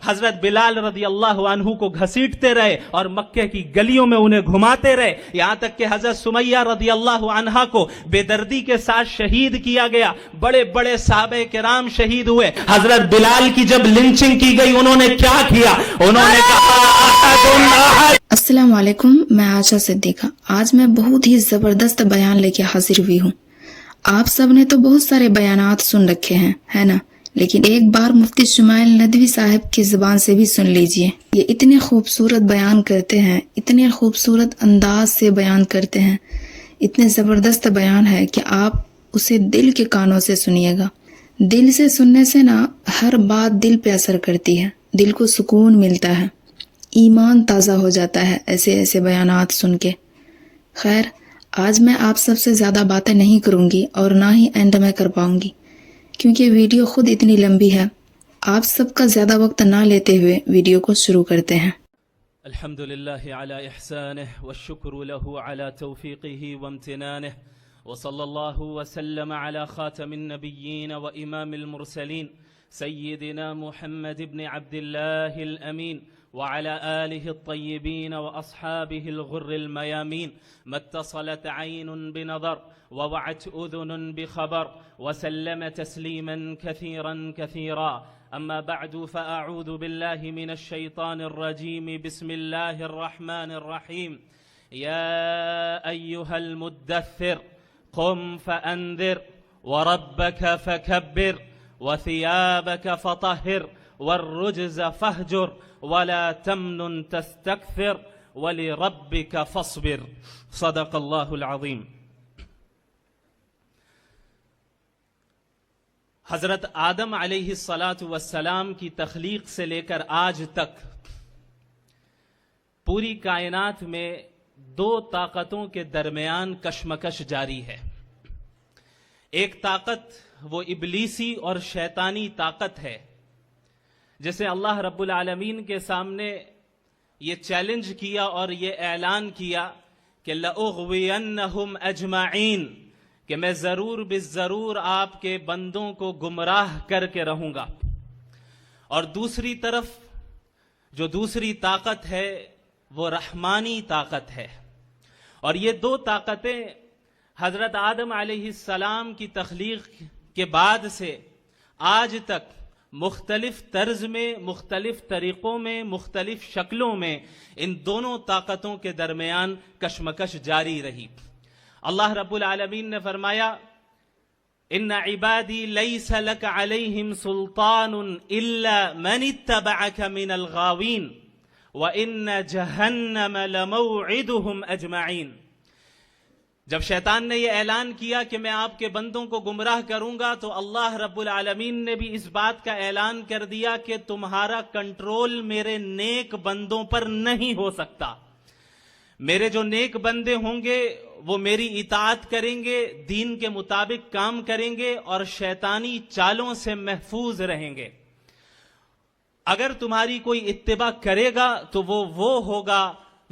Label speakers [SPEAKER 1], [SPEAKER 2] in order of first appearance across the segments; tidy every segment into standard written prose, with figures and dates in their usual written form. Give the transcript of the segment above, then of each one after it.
[SPEAKER 1] حضرت بلال رضی اللہ عنہ کو گھسیٹتے رہے اور مکے کی گلیوں میں انہیں گھماتے رہے، یہاں تک کہ حضرت سمیہ رضی اللہ عنہا کو بے دردی کے ساتھ شہید کیا گیا۔ بڑے بڑے صحابہ کرام شہید ہوئے۔ حضرت بلال کی جب لنچنگ کی گئی انہوں نے کیا کیا؟ انہوں نے کہا
[SPEAKER 2] السلام علیکم، میں عائشہ صدیقہ۔ آج میں بہت ہی زبردست بیان لے کے حاضر ہوئی ہوں۔ آپ سب نے تو بہت سارے بیانات سن رکھے ہیں، ہے نا؟ لیکن ایک بار مفتی شمائل ندوی صاحب کی زبان سے بھی سن لیجئے۔ یہ اتنے خوبصورت بیان کرتے ہیں، اتنے خوبصورت انداز سے بیان کرتے ہیں، اتنے زبردست بیان ہے کہ آپ اسے دل کے کانوں سے سنیے گا۔ دل سے سننے سے نا ہر بات دل پہ اثر کرتی ہے، دل کو سکون ملتا ہے، ایمان تازہ ہو جاتا ہے ایسے ایسے بیانات سن کے۔ خیر، آج میں آپ سب سے زیادہ باتیں نہیں کروں گی اور نہ ہی اینڈ میں کر پاؤں گی، کیونکہ ویڈیو خود اتنی لمبی ہے۔ آپ سب کا زیادہ وقت نہ لیتے ہوئے ویڈیو کو شروع کرتے ہیں۔
[SPEAKER 1] الحمد للہ علی احسانہ والشکر له علی توفیقہ وامتنانہ وصلی اللہ وسلم علی خاتم النبیین وامام المرسلین سیدنا محمد بن عبد اللہ الامین وعلى آله الطيبين وأصحابه الغر الميامين ما اتصلت عين بنظر ووعت أذن بخبر وسلم تسليما كثيرا كثيرا أما بعد فأعوذ بالله من الشيطان الرجيم بسم الله الرحمن الرحيم يا أيها المدثر قم فأنذر وربك فكبر وثيابك فطهر والرجز فاهجر ولا تمنن تستكثر ولربك فاصبر صدق اللہ العظیم۔ حضرت آدم علیہ السلام کی تخلیق سے لے کر آج تک پوری کائنات میں دو طاقتوں کے درمیان کشمکش جاری ہے۔ ایک طاقت وہ ابلیسی اور شیطانی طاقت ہے جسے اللہ رب العالمین کے سامنے یہ چیلنج کیا اور یہ اعلان کیا کہ لَأُغْوِيَنَّهُمْ أَجْمَعِينَ، کہ میں ضرور بالضرور آپ کے بندوں کو گمراہ کر کے رہوں گا۔ اور دوسری طرف جو دوسری طاقت ہے وہ رحمانی طاقت ہے، اور یہ دو طاقتیں حضرت آدم علیہ السلام کی تخلیق کے بعد سے آج تک مختلف طرز میں، مختلف طریقوں میں، مختلف شکلوں میں ان دونوں طاقتوں کے درمیان کشمکش جاری رہی۔ اللہ رب العالمین نے فرمایا ان عبادی لیس لک علیہم سلطان الا من اتبعک من الغاوین وان جہنم لموعدہم اجمعین۔ جب شیطان نے یہ اعلان کیا کہ میں آپ کے بندوں کو گمراہ کروں گا تو اللہ رب العالمین نے بھی اس بات کا اعلان کر دیا کہ تمہارا کنٹرول میرے نیک بندوں پر نہیں ہو سکتا۔ میرے جو نیک بندے ہوں گے وہ میری اطاعت کریں گے، دین کے مطابق کام کریں گے اور شیطانی چالوں سے محفوظ رہیں گے۔ اگر تمہاری کوئی اتباع کرے گا تو وہ ہوگا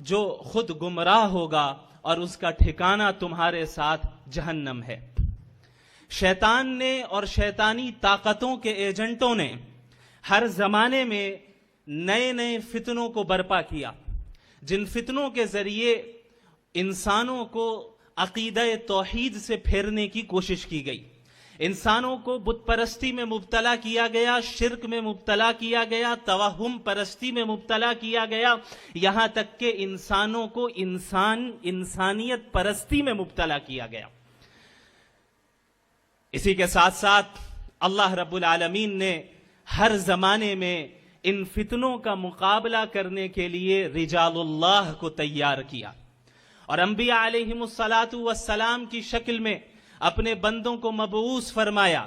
[SPEAKER 1] جو خود گمراہ ہوگا اور اس کا ٹھکانہ تمہارے ساتھ جہنم ہے۔ شیطان نے اور شیطانی طاقتوں کے ایجنٹوں نے ہر زمانے میں نئے نئے فتنوں کو برپا کیا، جن فتنوں کے ذریعے انسانوں کو عقیدہ توحید سے پھیرنے کی کوشش کی گئی، انسانوں کو بت پرستی میں مبتلا کیا گیا، شرک میں مبتلا کیا گیا، توہم پرستی میں مبتلا کیا گیا، یہاں تک کہ انسانوں کو انسانیت پرستی میں مبتلا کیا گیا۔ اسی کے ساتھ ساتھ اللہ رب العالمین نے ہر زمانے میں ان فتنوں کا مقابلہ کرنے کے لیے رجال اللہ کو تیار کیا، اور انبیاء علیہم السلام کی شکل میں اپنے بندوں کو مبعوث فرمایا،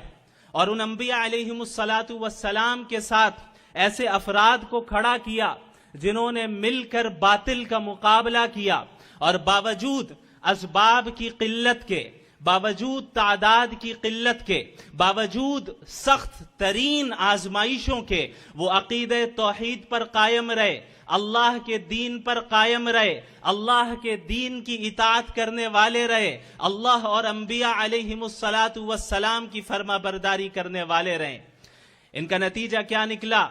[SPEAKER 1] اور ان انبیاء علیہم السلام کے ساتھ ایسے افراد کو کھڑا کیا جنہوں نے مل کر باطل کا مقابلہ کیا، اور باوجود اسباب کی قلت کے، باوجود تعداد کی قلت کے، باوجود سخت ترین آزمائشوں کے وہ عقیدہ توحید پر قائم رہے، اللہ کے دین پر قائم رہے، اللہ کے دین کی اطاعت کرنے والے رہے، اللہ اور انبیاء علیہم السلام کی فرما برداری کرنے والے رہے۔ ان کا نتیجہ کیا نکلا؟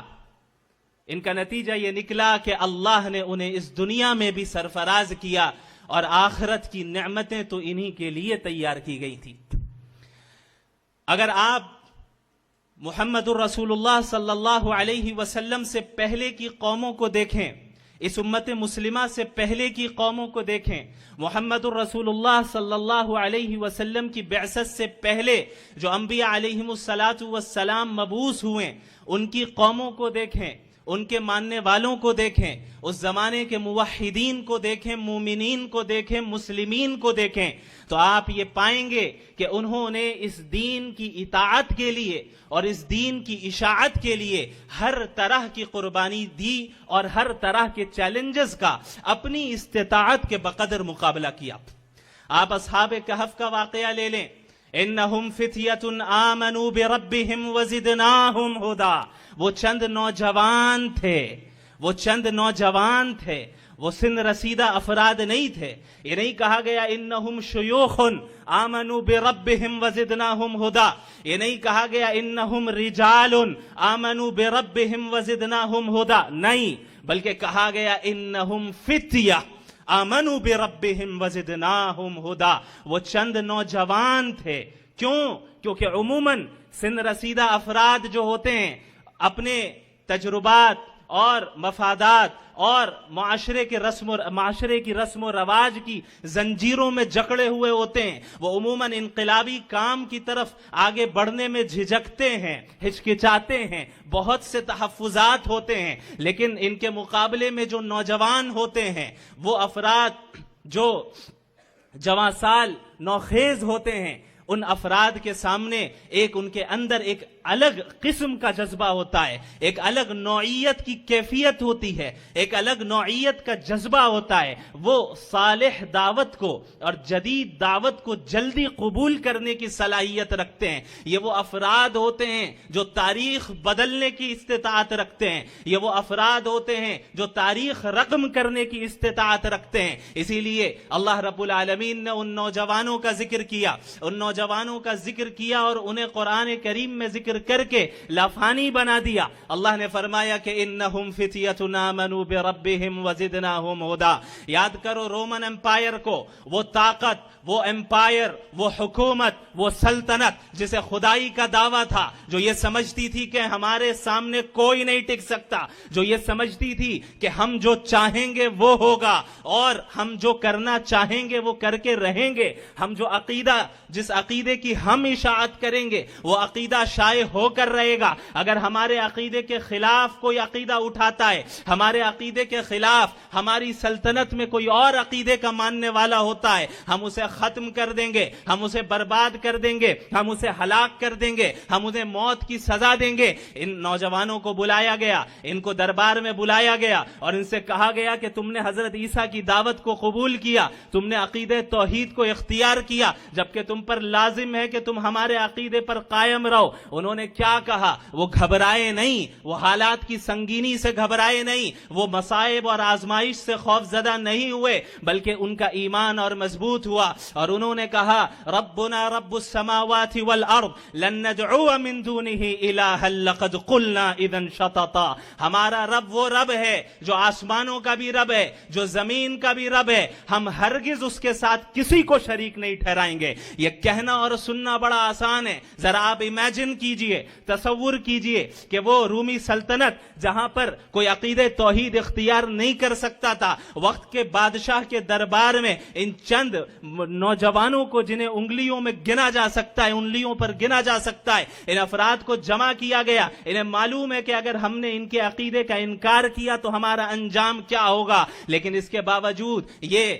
[SPEAKER 1] ان کا نتیجہ یہ نکلا کہ اللہ نے انہیں اس دنیا میں بھی سرفراز کیا اور آخرت کی نعمتیں تو انہی کے لیے تیار کی گئی تھی۔ اگر آپ محمد الرسول اللہ صلی اللہ علیہ وسلم سے پہلے کی قوموں کو دیکھیں، اس امت مسلمہ سے پہلے کی قوموں کو دیکھیں، محمد الرسول اللہ صلی اللہ علیہ وسلم کی بعثت سے پہلے جو انبیاء علیہم السلام مبعوث ہوئے ان کی قوموں کو دیکھیں، ان کے ماننے والوں کو دیکھیں، اس زمانے کے موحدین کو دیکھیں، مومنین کو دیکھیں، مسلمین کو دیکھیں، تو آپ یہ پائیں گے کہ انہوں نے اس دین کی اطاعت کے لیے اور اس دین کی اشاعت کے لیے ہر طرح کی قربانی دی اور ہر طرح کے چیلنجز کا اپنی استطاعت کے بقدر مقابلہ کیا۔ آپ اصحاب کہف کا واقعہ لے لیں، انہم فتیۃ آمنوا بربہم وزدناہم ہدی، وہ چند نوجوان تھے، وہ سن رسیدہ افراد نہیں تھے۔ یہ نہیں کہا گیا انہم شیوخ آمنوا بربہم وزدناہم ہدی، یہ نہیں کہا گیا انہم رجال آمنوا بربہم وزدناہم ہدی، نہیں، بلکہ کہا انہم انہم فتیہ آمنوا بربہم وزدناہم ہدی، وہ چند نوجوان تھے۔ کیونکہ عموماً سن رسیدہ افراد جو ہوتے ہیں اپنے تجربات اور مفادات اور معاشرے کی رسم و رواج کی زنجیروں میں جکڑے ہوئے ہوتے ہیں، وہ عموماً انقلابی کام کی طرف آگے بڑھنے میں جھجکتے ہیں، ہچکچاتے ہیں، بہت سے تحفظات ہوتے ہیں۔ لیکن ان کے مقابلے میں جو نوجوان ہوتے ہیں، وہ افراد جو جواں سال نوخیز ہوتے ہیں، ان افراد کے سامنے ان کے اندر ایک الگ قسم کا جذبہ ہوتا ہے، ایک الگ نوعیت کی کیفیت ہوتی ہے، ایک الگ نوعیت کا جذبہ ہوتا ہے۔ وہ صالح دعوت کو اور جدید دعوت کو جلدی قبول کرنے کی صلاحیت رکھتے ہیں۔ یہ وہ افراد ہوتے ہیں جو تاریخ بدلنے کی استطاعت رکھتے ہیں، یہ وہ افراد ہوتے ہیں جو تاریخ رقم کرنے کی استطاعت رکھتے ہیں۔ اسی لیے اللہ رب العالمین نے ان نوجوانوں کا ذکر کیا اور انہیں قرآن کریم میں ذکر کر کے لافانی بنا دیا۔ اللہ نے فرمایا کہ انہم فتیۃ آمنوا بربہم وزدناہم ہدی۔ یاد کرو رومن امپائر کو، وہ طاقت، وہ امپائر، وہ حکومت، وہ سلطنت جسے خدائی کا دعویٰ تھا، جو یہ سمجھتی تھی کہ ہمارے سامنے کوئی نہیں ٹک سکتا، جو یہ سمجھتی تھی کہ ہم جو چاہیں گے وہ ہوگا اور ہم جو کرنا چاہیں گے وہ کر کے رہیں گے، ہم جس عقیدے کی ہم اشاعت کریں گے وہ عقیدہ شائع ہو کر رہے گا۔ اگر ہمارے عقیدے کے خلاف کوئی عقیدہ اٹھاتا ہے، ہمارے عقیدے کے خلاف ہماری سلطنت میں کوئی اور عقیدے کا ماننے والا ہوتا ہے، ہم اسے ختم کر دیں گے، ہم اسے برباد کر دیں گے، ہم اسے ہلاک کر دیں گے، ہم اسے موت کی سزا دیں گے۔ ان نوجوانوں کو بلایا گیا، ان کو دربار میں بلایا گیا اور ان سے کہا گیا کہ تم نے حضرت عیسیٰ کی دعوت کو قبول کیا، تم نے عقیدہ توحید کو اختیار کیا، جبکہ تم پر لازم ہے کہ تم ہمارے عقیدے پر قائم رہو۔ انہوں نے کیا کہا؟ وہ گھبرائے نہیں، وہ حالات کی سنگینی سے گھبرائے نہیں، وہ مصائب اور آزمائش سے خوف زدہ نہیں ہوئے، بلکہ ان کا ایمان اور مضبوط ہوا اور انہوں نے کہا ربنا رب السماوات والارض لن ندعو من دونه الها لقد قلنا اذا شططا۔ ہمارا رب وہ رب ہے جو آسمانوں کا بھی رب ہے، جو زمین کا بھی رب ہے، ہم ہرگز اس کے ساتھ کسی کو شریک نہیں ٹھہرائیں گے۔ یہ کہنا اور سننا بڑا آسان ہے، ذرا آپ امیجن کیجئے، تصور کیجئے کہ وہ رومی سلطنت جہاں پر کوئی عقیدہ توحید اختیار نہیں کر سکتا تھا، وقت کے بادشاہ کے دربار میں ان چند نوجوانوں کو جنہیں انگلیوں میں گنا جا سکتا ہے، انگلیوں پر گنا جا سکتا ہے، ان افراد کو جمع کیا گیا۔ انہیں معلوم ہے کہ اگر ہم نے ان کے عقیدے کا انکار کیا تو ہمارا انجام کیا ہوگا، لیکن اس کے باوجود یہ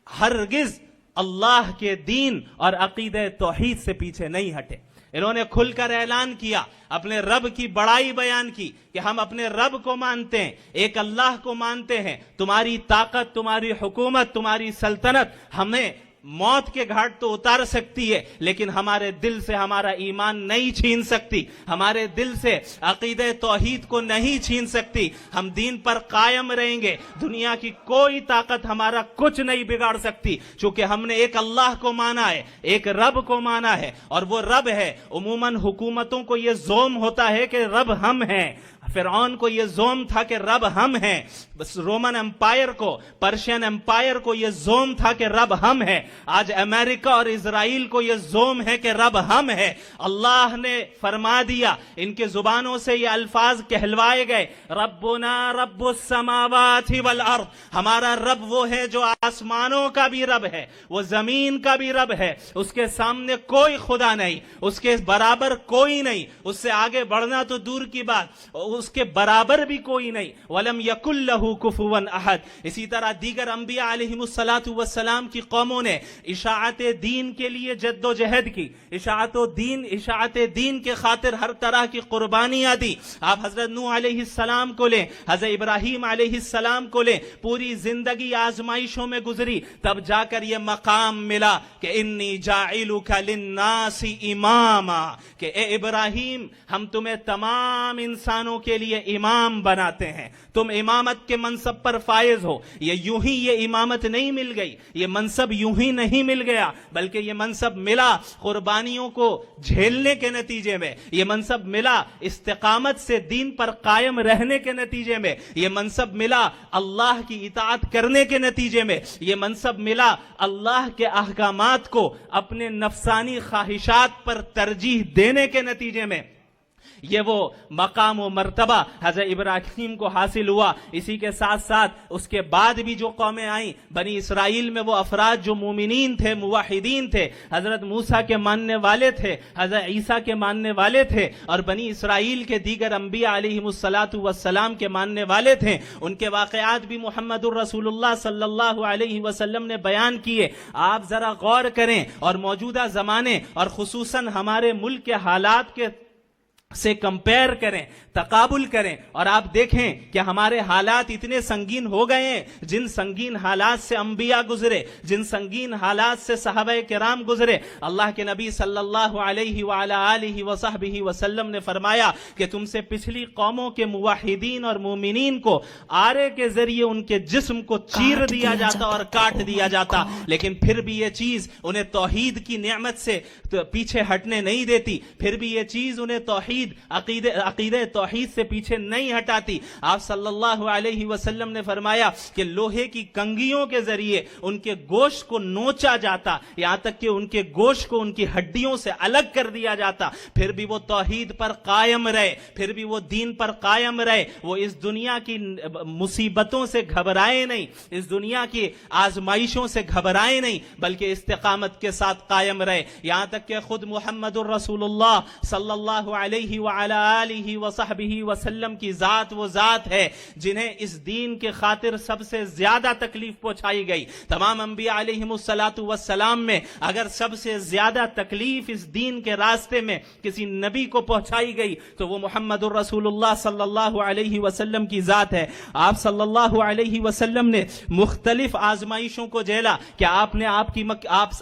[SPEAKER 1] ہرگز اللہ کے دین اور عقیدہ توحید سے پیچھے نہیں ہٹے۔ انہوں نے کھل کر اعلان کیا، اپنے رب کی بڑائی بیان کی کہ ہم اپنے رب کو مانتے ہیں، ایک اللہ کو مانتے ہیں، تمہاری طاقت، تمہاری حکومت، تمہاری سلطنت ہمیں موت کے گھاٹ تو اتار سکتی ہے، لیکن ہمارے دل سے ہمارا ایمان نہیں چھین سکتی، ہمارے دل سے عقیدہ توحید کو نہیں چھین سکتی۔ ہم دین پر قائم رہیں گے، دنیا کی کوئی طاقت ہمارا کچھ نہیں بگاڑ سکتی، چونکہ ہم نے ایک اللہ کو مانا ہے، ایک رب کو مانا ہے، اور وہ رب ہے۔ عموماً حکومتوں کو یہ زوم ہوتا ہے کہ رب ہم ہیں، فرعون کو یہ زوم تھا کہ رب ہم ہیں، بس رومن امپائر کو، پرشین امپائر کو یہ زوم تھا کہ رب ہم ہیں. آج امریکہ اور اسرائیل کو یہ زوم ہے کہ رب ہم ہے. اللہ نے فرما دیا، ان کے زبانوں سے یہ الفاظ کہلوائے گئے، ربنا رب السماوات والارض، ہمارا رب وہ ہے جو آسمانوں کا بھی رب ہے، وہ زمین کا بھی رب ہے، اس کے سامنے کوئی خدا نہیں، اس کے برابر کوئی نہیں، اس سے آگے بڑھنا تو دور کی بات، اس کے برابر بھی کوئی نہیں. وَلَمْ يَكُنْ لَهُ كُفُوًا أَحَدٌ. اسی طرح دیگر انبیاء علیہم السلام کی قوموں نے اشاعت دین کے لیے جد و جہد کی، اشاعت دین کے خاطر ہر طرح کی قربانیاں دی. آپ حضرت نوح علیہ السلام کو لیں، حضرت ابراہیم علیہ السلام کو لیں، پوری زندگی آزمائشوں میں گزری، تب جا کر یہ مقام ملا کہ انی جاعلک للناس اماما، کہ اے ابراہیم ہم تمہیں تمام انسانوں کے لیے امام بناتے ہیں، تم امامت کے منصب پر فائز ہو. یہ یوں ہی یہ امامت نہیں مل گئی، یہ منصب یوں ہی نہیں مل گیا، بلکہ یہ منصب ملا قربانیوں کو جھیلنے کے نتیجے میں، یہ منصب ملا استقامت سے دین پر قائم رہنے کے نتیجے میں، یہ منصب ملا اللہ کی اطاعت کرنے کے نتیجے میں، یہ منصب ملا اللہ کے احکامات کو اپنے نفسانی خواہشات پر ترجیح دینے کے نتیجے میں. یہ وہ مقام و مرتبہ حضرت ابراہیم کو حاصل ہوا. اسی کے ساتھ ساتھ اس کے بعد بھی جو قومیں آئیں، بنی اسرائیل میں وہ افراد جو مومنین تھے، موحدین تھے، حضرت موسیٰ کے ماننے والے تھے، حضرت عیسیٰ کے ماننے والے تھے، اور بنی اسرائیل کے دیگر انبیاء علیہم السلام کے ماننے والے تھے. ان کے واقعات بھی محمد الرسول اللہ صلی اللہ علیہ وسلم نے بیان کیے. آپ ذرا غور کریں اور موجودہ زمانے اور خصوصاً ہمارے ملک کے حالات کے سے کمپیئر کریں، تقابل کریں، اور آپ دیکھیں کہ ہمارے حالات اتنے سنگین ہو گئے ہیں. جن سنگین حالات سے انبیاء گزرے، جن سنگین حالات سے صحابہ کرام گزرے، اللہ کے نبی صلی اللہ علیہ وعلی آلہ وصحبہ وسلم نے فرمایا کہ تم سے پچھلی قوموں کے موحدین اور مومنین کو آرے کے ذریعے ان کے جسم کو چیر دیا جاتا اور کاٹ دیا جاتا، لیکن پھر بھی یہ چیز انہیں توحید کی نعمت سے پیچھے ہٹنے نہیں دیتی، پھر بھی یہ چیز انہیں عقیدہ توحید سے پیچھے نہیں ہٹاتی. آپ صلی اللہ علیہ وسلم نے فرمایا کہ لوہے کی کنگھیوں کے ذریعے ان کے گوشت کو نوچا جاتا، یہاں تک کہ ان کے گوشت کو ان کی ہڈیوں سے الگ کر دیا جاتا، پھر بھی وہ توحید پر قائم رہے، پھر بھی وہ دین پر قائم رہے. وہ اس دنیا کی مصیبتوں سے گھبرائے نہیں، اس دنیا کی آزمائشوں سے گھبرائے نہیں، بلکہ استقامت کے ساتھ قائم رہے. یہاں تک کہ خود محمد الرسول اللہ صلی اللہ علیہ وعلی آلہ وصحبہ وسلم کی ذات وہ ذات ہے جنہیں اس دین کے خاطر سب سے زیادہ تکلیف پہنچائی گئی. تمام انبیاء علیہم السلام میں اگر سب سے زیادہ تکلیف اس دین کے راستے میں کسی نبی کو پہنچائی گئی تو وہ محمد الرسول اللہ صلی اللہ علیہ وسلم کی ذات ہے. آپ صلی اللہ علیہ وسلم نے مختلف آزمائشوں کو جھیلا. کیا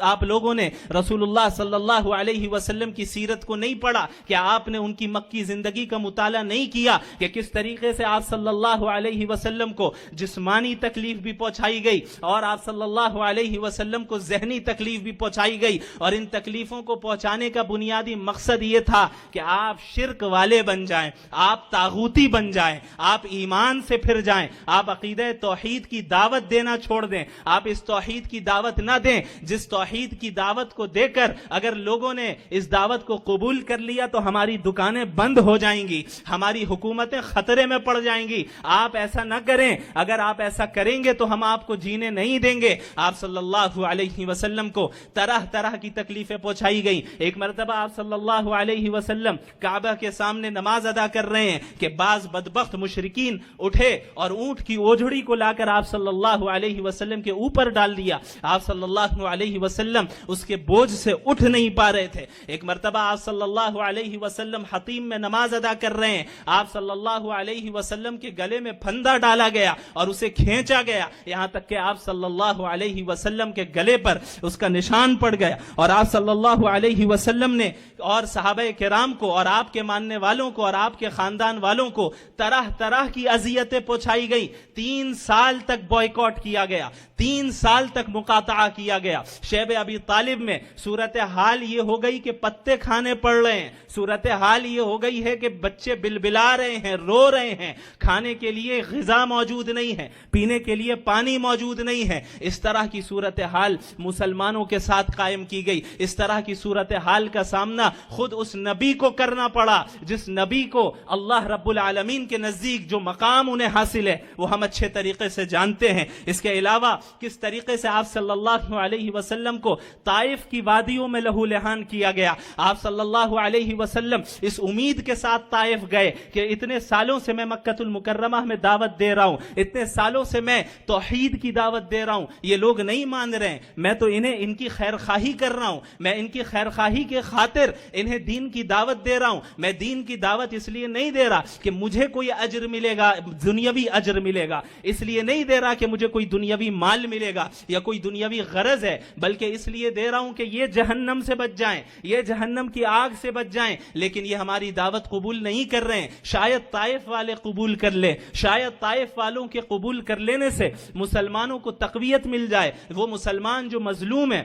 [SPEAKER 1] آپ لوگوں نے رسول اللہ صلی اللہ علیہ وسلم کی سیرت کو نہیں پڑھا؟ کیا آپ نے ان کی مکی زندگی کا مطالعہ نہیں کیا کہ کس طریقے سے آپ صلی اللہ علیہ وسلم کو جسمانی تکلیف بھی پہنچائی گئی اور آپ صلی اللہ علیہ وسلم کو ذہنی تکلیف بھی پہنچائی گئی، اور ان تکلیفوں کو پہنچانے کا بنیادی مقصد یہ تھا کہ آپ شرک والے بن جائیں، آپ طاغوتی بن جائیں، آپ ایمان سے پھر جائیں، آپ عقیدہ توحید کی دعوت دینا چھوڑ دیں. آپ اس توحید کی دعوت نہ دیں جس توحید کی دعوت کو دے کر اگر لوگوں نے اس دعوت کو قبول کر لیا تو ہماری دکانیں بند ہو جائیں گی، ہماری حکومتیں خطرے میں پڑ جائیں گی. آپ ایسا نہ کریں، اگر آپ ایسا کریں گے تو ہم آپ کو جینے نہیں دیں گے. آپ صلی اللہ علیہ وسلم کو طرح طرح کی تکلیفیں پہنچائی گئی. ایک مرتبہ آپ صلی اللہ علیہ وسلم کعبہ کے سامنے نماز ادا کر رہے ہیں کہ بعض بدبخت مشرکین اٹھے اور اونٹ کی اوجھڑی کو لا کر آپ صلی اللہ علیہ وسلم کے اوپر ڈال دیا. آپ صلی اللہ علیہ وسلم اس کے بوجھ سے اٹھ نہیں پا رہے تھے. ایک مرتبہ آپ صلی اللہ علیہ وسلم حتیم میں نماز ادا کر رہے ہیں، آپ صلی اللہ علیہ وسلم کے گلے میں پھندا ڈالا گیا اور اسے کھینچا گیا، یہاں تک کہ آپ صلی اللہ علیہ وسلم کے گلے پر اس کا نشان پڑ گیا. اور آپ صلی اللہ علیہ وسلم نے اور صحابہ کرام کو اور آپ کے ماننے والوں کو اور آپ کے خاندان والوں کو طرح طرح کی اذیتیں پہنچائی گئی. 3 سال تک بائیکاٹ کیا گیا، 3 سال تک مقاطعہ کیا گیا. شیب ابی طالب میں صورتحال یہ ہو گئی کہ پتے کھانے پڑ رہے ہیں، صورتحال حال یہ ہو گئی ہے کہ بچے بلبلا رہے ہیں، رو رہے ہیں، کھانے کے لیے غذا موجود نہیں ہے، پینے کے لیے پانی موجود نہیں ہے۔ اس طرح کی صورتحال مسلمانوں کے ساتھ قائم کی گئی۔ اس طرح کی صورتحال کا سامنا خود اس نبی کو کرنا پڑا جس نبی کو اللہ رب العالمین کے نزدیک جو مقام انہیں حاصل ہے وہ ہم اچھے طریقے سے جانتے ہیں۔ اس کے علاوہ کس طریقے سے آپ صلی اللہ علیہ وسلم کو طائف کی وادیوں میں لہو لہان کیا گیا۔ آپ صلی اللہ علیہ وسلم اس امید کے ساتھ طائف گئے کہ اتنے سالوں سے میں مکہ المکرمہ میں دعوت دے رہا ہوں، اتنے سالوں سے میں توحید کی دعوت دے رہا ہوں، یہ لوگ نہیں مان رہے ہیں، میں تو ان کی خیر خواہی کر رہا ہوں، میں ان کی خیر خواہی کے خاطر انہیں دین کی دعوت دے رہا ہوں۔ میں دین کی دعوت اس لیے نہیں دے رہا کہ مجھے کوئی اجر ملے گا، دنیاوی اجر ملے گا، اس لیے نہیں دے رہا کہ مجھے کوئی دنیاوی مال ملے گا یا کوئی دنیاوی غرض ہے، بلکہ اس لیے دے رہا ہوں کہ یہ جہنم سے بچ جائیں، یہ جہنم کی آگ سے بچ جائیں۔ لیکن یہ ہماری دعوت قبول نہیں کر رہے ہیں، شاید طائف والے قبول کر لیں، شاید طائف والوں کے قبول کر لینے سے مسلمانوں کو تقویت مل جائے۔ وہ مسلمان جو مظلوم ہیں،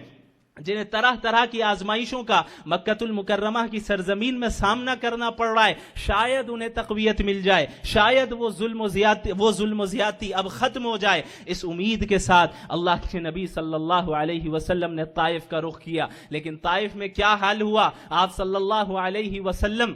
[SPEAKER 1] جنہیں طرح طرح کی آزمائشوں کا مکہ المکرمہ کی سرزمین میں سامنا کرنا پڑ رہا ہے، شاید انہیں تقویت مل جائے، شاید وہ ظلم و زیادتی اب ختم ہو جائے۔ اس امید کے ساتھ اللہ کے نبی صلی اللہ علیہ وسلم نے طائف کا رخ کیا۔ لیکن طائف میں کیا حال ہوا؟ آپ صلی اللہ علیہ وسلم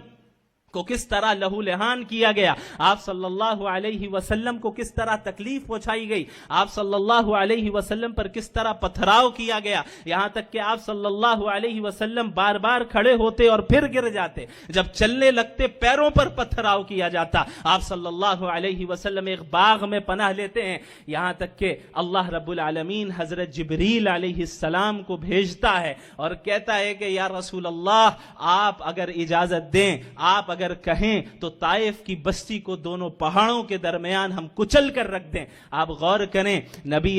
[SPEAKER 1] کو کس طرح لہو لہان کیا گیا، آپ صلی اللہ علیہ وسلم کو کس طرح تکلیف پہنچائی گئی، آپ صلی اللہ علیہ وسلم پر کس طرح پتھراؤ کیا گیا، یہاں تک کہ آپ صلی اللہ علیہ وسلم بار بار کھڑے ہوتے اور پھر گر جاتے، جب چلنے لگتے پیروں پر پتھراؤ کیا جاتا۔ آپ صلی اللہ علیہ وسلم ایک باغ میں پناہ لیتے ہیں، یہاں تک کہ اللہ رب العالمین حضرت جبریل علیہ السلام کو بھیجتا ہے اور کہتا ہے کہ یا رسول اللہ، آپ اگر اجازت دیں، آپ اگر کہیں تو طائف کی بستی کو دونوں پہاڑوں کے درمیان ہم کچل کر رکھ دیں۔ آپ غور کریں نبی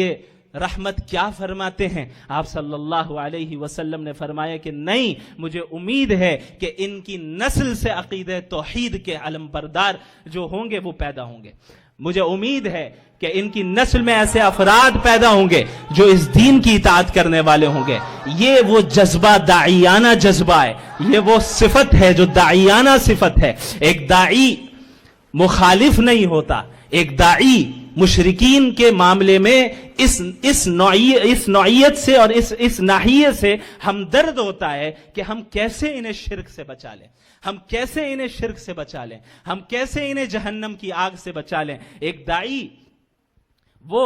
[SPEAKER 1] رحمت کیا فرماتے ہیں۔ آپ صلی اللہ علیہ وسلم نے فرمایا کہ نہیں، مجھے امید ہے کہ ان کی نسل سے عقیدہ توحید کے علم بردار جو ہوں گے وہ پیدا ہوں گے، مجھے امید ہے کہ ان کی نسل میں ایسے افراد پیدا ہوں گے جو اس دین کی اطاعت کرنے والے ہوں گے۔ یہ وہ جذبہ داعیانہ جذبہ ہے، یہ وہ صفت ہے جو داعیانہ صفت ہے۔ ایک داعی مخالف نہیں ہوتا، ایک داعی مشرکین کے معاملے میں اس نوعیت سے اور اس ناحیے سے ہمدرد ہوتا ہے کہ ہم کیسے انہیں شرک سے بچا لیں، ہم کیسے انہیں شرک سے بچا لیں، ہم کیسے انہیں جہنم کی آگ سے بچا لیں۔ ایک داعی وہ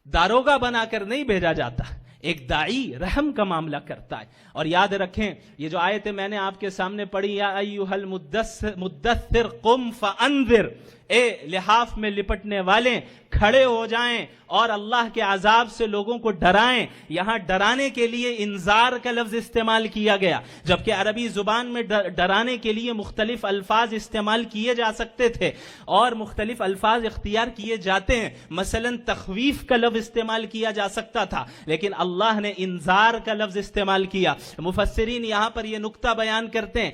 [SPEAKER 1] داروغہ بنا کر نہیں بھیجا جاتا، ایک داعی رحم کا معاملہ کرتا ہے۔ اور یاد رکھیں یہ جو آیت میں نے آپ کے سامنے پڑھی، یا ایھا المدثر قم فانذر، اے لحاف میں لپٹنے والے کھڑے ہو جائیں اور اللہ کے عذاب سے لوگوں کو ڈرائیں۔ یہاں ڈرانے کے لیے انذار کا لفظ استعمال کیا گیا، جبکہ عربی زبان میں ڈرانے کے لیے مختلف الفاظ استعمال کیے جا سکتے تھے اور مختلف الفاظ اختیار کیے جاتے ہیں۔ مثلا تخویف کا لفظ استعمال کیا جا سکتا تھا، لیکن اللہ نے انذار کا لفظ استعمال کیا۔ مفسرین یہاں پر یہ نقطہ بیان کرتے ہیں،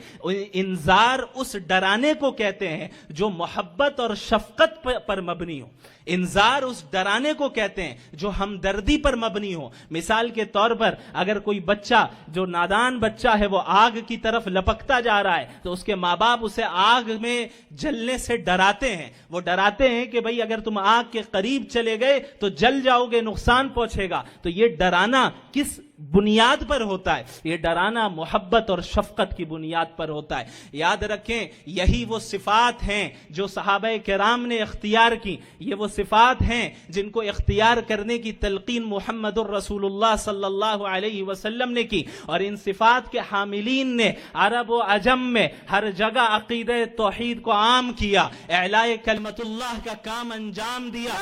[SPEAKER 1] انذار اس ڈرانے کو کہتے ہیں جو محبت اور شفقت پر مبنی ہو، انذار اس ڈرانے کو کہتے ہیں جو ہمدردی پر مبنی ہو۔ مثال کے طور پر اگر کوئی بچہ جو نادان بچہ ہے وہ آگ کی طرف لپکتا جا رہا ہے تو اس کے ماں باپ اسے آگ میں جلنے سے ڈراتے ہیں، وہ ڈراتے ہیں کہ بھئی اگر تم آگ کے قریب چلے گئے تو جل جاؤ گے، نقصان پہنچے گا۔ تو یہ ڈرانا کس بنیاد پر ہوتا ہے؟ یہ ڈرانا محبت اور شفقت کی بنیاد پر ہوتا ہے۔ یاد رکھیں یہی وہ صفات ہیں جو صحابہ کرام نے اختیار کی، یہ وہ صفات ہیں جن کو اختیار کرنے کی تلقین محمد الرسول اللہ صلی اللہ علیہ وسلم نے کی، اور ان صفات کے حاملین نے عرب و عجم میں ہر جگہ عقیدہ توحید کو عام کیا، اعلاء کلمت اللہ کا کام انجام دیا۔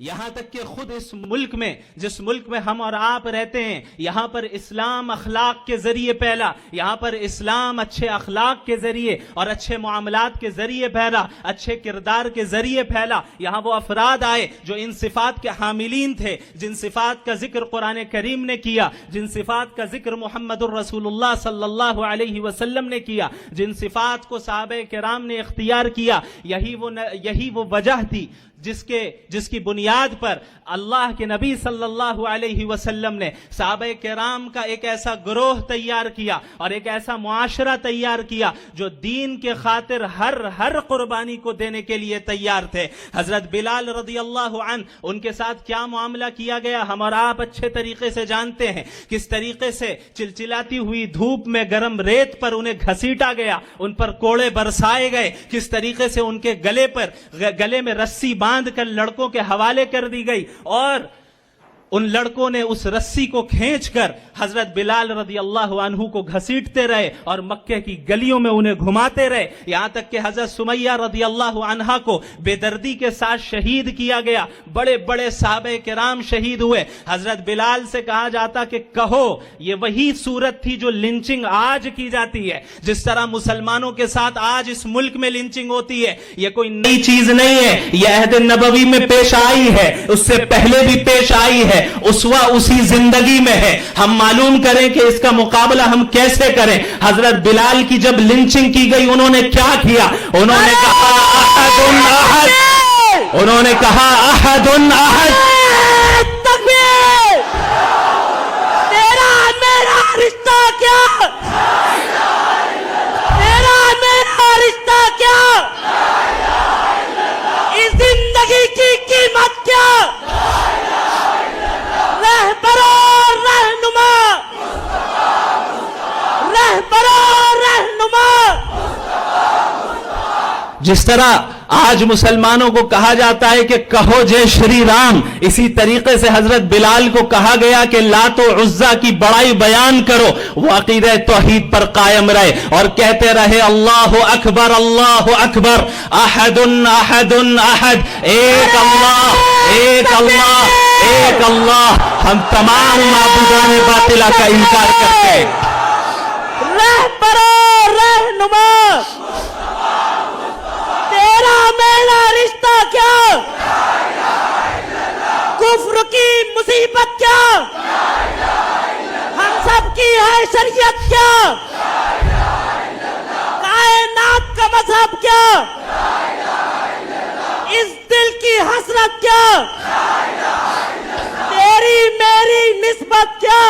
[SPEAKER 1] یہاں تک کہ خود اس ملک میں، جس ملک میں ہم اور آپ رہتے ہیں، یہاں پر اسلام اخلاق کے ذریعے پھیلا، یہاں پر اسلام اچھے اخلاق کے ذریعے اور اچھے معاملات کے ذریعے پھیلا، اچھے کردار کے ذریعے پھیلا۔ یہاں وہ افراد آئے جو ان صفات کے حاملین تھے، جن صفات کا ذکر قرآن کریم نے کیا، جن صفات کا ذکر محمد الرسول اللہ صلی اللہ علیہ وسلم نے کیا، جن صفات کو صحابہ کرام نے اختیار کیا۔ یہی وہ وجہ تھی جس کی بنیاد پر اللہ کے نبی صلی اللہ علیہ وسلم نے صحابہ کرام کا ایک ایسا گروہ تیار کیا اور ایک ایسا معاشرہ تیار کیا جو دین کے خاطر ہر قربانی کو دینے کے لیے تیار تھے۔ حضرت بلال رضی اللہ عنہ، ان کے ساتھ کیا معاملہ کیا گیا ہم اور آپ اچھے طریقے سے جانتے ہیں۔ کس طریقے سے چلچلاتی ہوئی دھوپ میں گرم ریت پر انہیں گھسیٹا گیا، ان پر کوڑے برسائے گئے، کس طریقے سے ان کے گلے میں رسی باندھ کر لڑکوں کے حوالے کر دی گئی، اور ان لڑکوں نے اس رسی کو کھینچ کر حضرت بلال رضی اللہ عنہ کو گھسیٹتے رہے اور مکے کی گلیوں میں انہیں گھماتے رہے، یہاں تک کہ حضرت سمیہ رضی اللہ عنہا کو بے دردی کے ساتھ شہید کیا گیا۔ بڑے بڑے صحابہ کرام شہید ہوئے۔ حضرت بلال سے کہا جاتا کہ کہو یہ وہی صورت تھی جو لنچنگ آج کی جاتی ہے، جس طرح مسلمانوں کے ساتھ آج اس ملک میں لنچنگ ہوتی ہے، یہ کوئی نئی چیز نہیں ہے، یہ عہد نبوی میں پیش آئی ہے، اس سے پہلے بھی پیش آئی ہے، اسوہ اسی زندگی میں ہے۔ ہم معلوم کریں کہ اس کا مقابلہ ہم کیسے کریں۔ حضرت بلال کی جب لنچنگ کی گئی انہوں نے کیا کیا؟ انہوں نے کہا احد احد، انہوں نے کہا احد احد، تکبیر، تیرا میرا رشتہ کیا، تیرا میرا رشتہ کیا، اس زندگی کی قیمت کیا، رہبر و رہنما، رہبر و رہنما۔ جس طرح آج مسلمانوں کو کہا جاتا ہے کہ کہو جے شری رام، اسی طریقے سے حضرت بلال کو کہا گیا کہ لات و عزا کی بڑائی بیان کرو، وہ عقیدہ توحید پر قائم رہے اور کہتے رہے اللہ اکبر اللہ اکبر، احد احد احد، ایک اللہ ایک اللہ ایک اللہ۔ ہم تمام معبودان باطلہ کا انکار کرتے۔ رہبر و رہنما، تیرا میرا رشتہ کیا، کفر کی مصیبت کیا، ہم سب کی ہے شریعت کیا، کائنات کا مذہب کیا، اس دل کی حسرت کیا، تیری میری نسبت کیا۔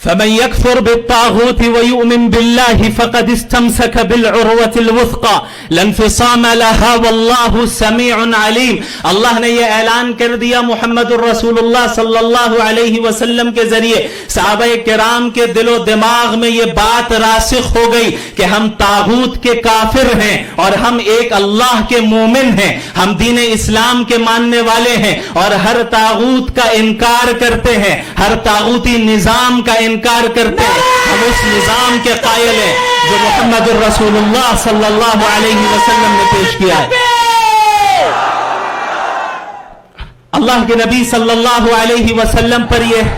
[SPEAKER 1] فمن يكفر بالطاغوت ويؤمن بالله فقد استمسك بالعروة الوثقى لا انفصام لها والله سميع عليم۔ اللہ نے یہ اعلان کر دیا محمد الرسول اللہ صلی اللہ علیہ وسلم کے ذریعے، صحابہ کرام کے دل و دماغ میں یہ بات راسخ ہو گئی کہ ہم طاغوت کے کافر ہیں اور ہم ایک اللہ کے مومن ہیں، ہم دین اسلام کے ماننے والے ہیں اور ہر طاغوت کا انکار کرتے ہیں، ہر طاغوتی نظام کا انکار کرتے ہیں، ہم اس نظام کے قائل ہیں جو محمد الرسول اللہ صلی اللہ علیہ وسلم نے پیش کیا ہے۔ اللہ کے نبی صلی اللہ علیہ وسلم پر یہ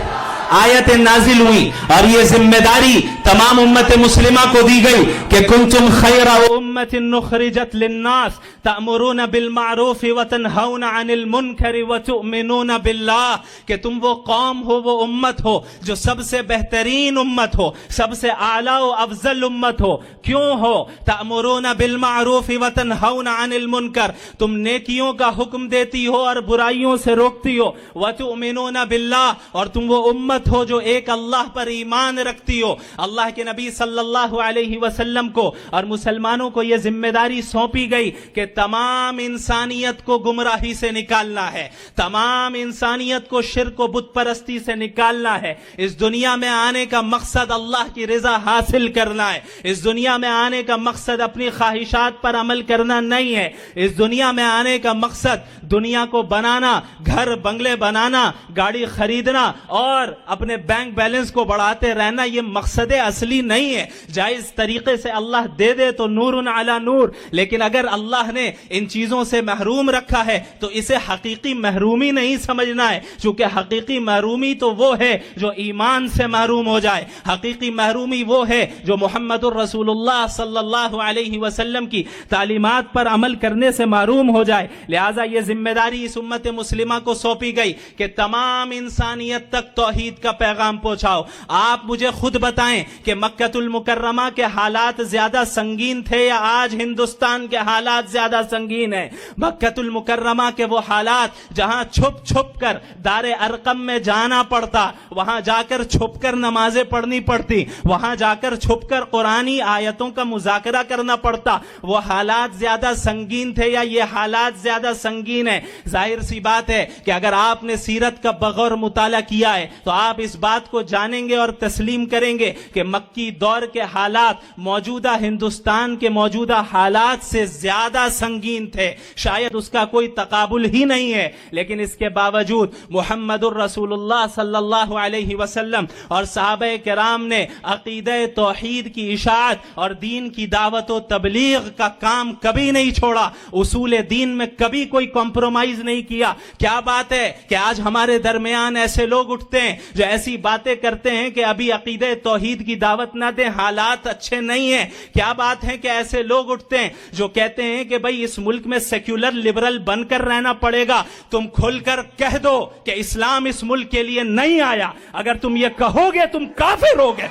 [SPEAKER 1] آیت نازل ہوئی اور یہ ذمہ داری تمام امت مسلمہ کو دی گئی کہ کنتم خیر امت نخرجت للناس تأمرون بالمعروف وتنہون عن المنکر وتؤمنون باللہ، کہ تم وہ قوم ہو، وہ امت ہو جو سب سے بہترین امت ہو، سب سے اعلیٰ و افضل امت ہو۔ کیوں ہو؟ تأمرون بالمعروف وتنہون عن المنکر، تم نیکیوں کا حکم دیتی ہو اور برائیوں سے روکتی ہو، وتؤمنون باللہ، اور تم وہ امت ہو جو ایک اللہ پر ایمان رکھتی ہو۔ اللہ کے نبی صلی اللہ علیہ وسلم کو اور مسلمانوں کو یہ ذمہ داری سونپی گئی کہ تمام انسانیت کو گمراہی سے نکالنا ہے، تمام انسانیت کو شرک و بت پرستی سے نکالنا ہے۔ اس دنیا میں آنے کا مقصد اللہ کی رضا حاصل کرنا ہے، اس دنیا میں آنے کا مقصد اپنی خواہشات پر عمل کرنا نہیں ہے، اس دنیا میں آنے کا مقصد دنیا کو بنانا، گھر بنگلے بنانا، گاڑی خریدنا اور اپنے بینک بیلنس کو بڑھاتے رہنا، یہ مقصد اصلی نہیں ہے. جائز طریقے سے اللہ دے دے تو نور علی نور, لیکن اگر اللہ نے ان چیزوں سے محروم رکھا ہے تو اسے حقیقی محرومی نہیں سمجھنا ہے, چونکہ حقیقی محرومی تو وہ ہے جو ایمان سے محروم ہو جائے. حقیقی محرومی وہ ہے جو محمد الرسول اللہ صلی اللہ علیہ وسلم کی تعلیمات پر عمل کرنے سے محروم ہو جائے. لہٰذا یہ ذمہ داری اس امت مسلمہ کو سونپی گئی کہ تمام انسانیت تک توحید کا پیغام پہنچاؤ. آپ مجھے خود بتائیں کہ مکہ المکرمہ کے حالات زیادہ سنگین تھے یا آج ہندوستان کے حالات زیادہ سنگین ہیں؟ مکہ المکرمہ کے وہ حالات جہاں چھپ چھپ کر دار ارقم میں جانا پڑتا, وہاں جا کر چھپ کر نمازیں پڑھنی پڑتی, وہاں جا کر چھپ کر قرآنی آیتوں کا مذاکرہ کرنا پڑتا, وہ حالات زیادہ سنگین تھے یا یہ حالات زیادہ سنگین ہیں؟ ظاہر سی بات ہے کہ اگر آپ نے سیرت کا بغور مطالعہ کیا ہے تو آپ اس بات کو جانیں گے اور تسلیم کریں گے کہ مکی دور کے حالات موجودہ ہندوستان کے موجودہ حالات سے زیادہ سنگین تھے. شاید اس کا کوئی تقابل ہی نہیں ہے, لیکن اس کے باوجود محمد الرسول اللہ صلی اللہ علیہ وسلم اور صحابہ کرام نے عقیدہ توحید کی اشاعت اور دین کی دعوت و تبلیغ کا کام کبھی نہیں چھوڑا. اصول دین میں کبھی کوئی کمپرومائز نہیں کیا. کیا بات ہے کہ آج ہمارے درمیان ایسے لوگ اٹھتے ہیں جو ایسی باتیں کرتے ہیں کہ ابھی عقیدہ توحید کی دعوت نہ دیں, حالات اچھے نہیں ہیں. کیا بات ہے کہ ایسے لوگ اٹھتے ہیں جو کہتے ہیں کہ بھئی اس ملک میں سیکولر لبرل بن کر رہنا پڑے گا. تم کھل کر کہہ دو کہ اسلام اس ملک کے لیے نہیں آیا. اگر تم یہ کہو گے تم کافر ہوگے,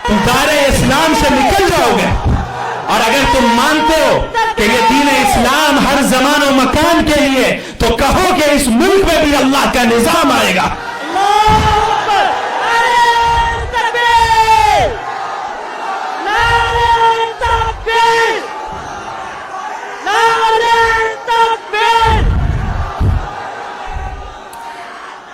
[SPEAKER 1] تم دائرہ اسلام سے نکل جاؤ گے. اور اگر تم مانتے ہو کہ یہ دین اسلام ہر زمان و مکان کے لیے, تو کہو کہ اس ملک میں بھی اللہ کا نظام آئے گا.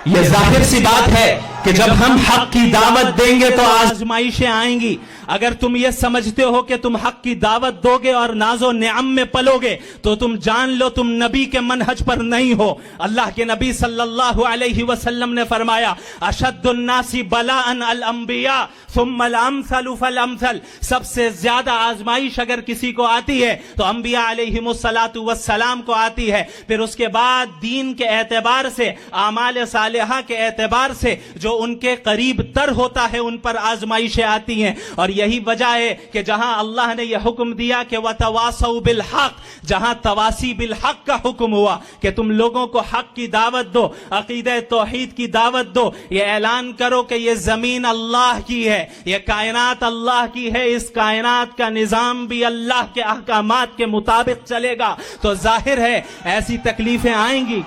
[SPEAKER 1] یہ ظاہر سی بات ہے کہ جب ہم حق کی دعوت دیں گے تو آزمائشیں آئیں گی. اگر تم یہ سمجھتے ہو کہ تم حق کی دعوت دو گے اور ناز و نعم میں پلو گے تو تم جان لو تم نبی کے منہج پر نہیں ہو. اللہ کے نبی صلی اللہ علیہ وسلم نے فرمایا, اشد الناس بلاء الانبیاء ثم الامثل فالامثل. سب سے زیادہ آزمائش اگر کسی کو آتی ہے تو انبیاء علیہم الصلاۃ والسلام کو آتی ہے. پھر اس کے بعد دین کے اعتبار سے, اعمال صالحہ کے اعتبار سے جو ان کے قریب تر ہوتا ہے ان پر آزمائشیں آتی ہیں. اور یہی وجہ ہے کہ جہاں اللہ نے یہ حکم دیا کہ وَتَوَاصَوْا بِالْحَقِّ, جہاں تواسی بالحق کا حکم ہوا کہ تم لوگوں کو حق کی دعوت دو, عقیدہ توحید کی دعوت دو, یہ اعلان کرو کہ یہ زمین اللہ کی ہے, یہ کائنات اللہ کی ہے, اس کائنات کا نظام بھی اللہ کے احکامات کے مطابق چلے گا. تو ظاہر ہے ایسی تکلیفیں آئیں گی,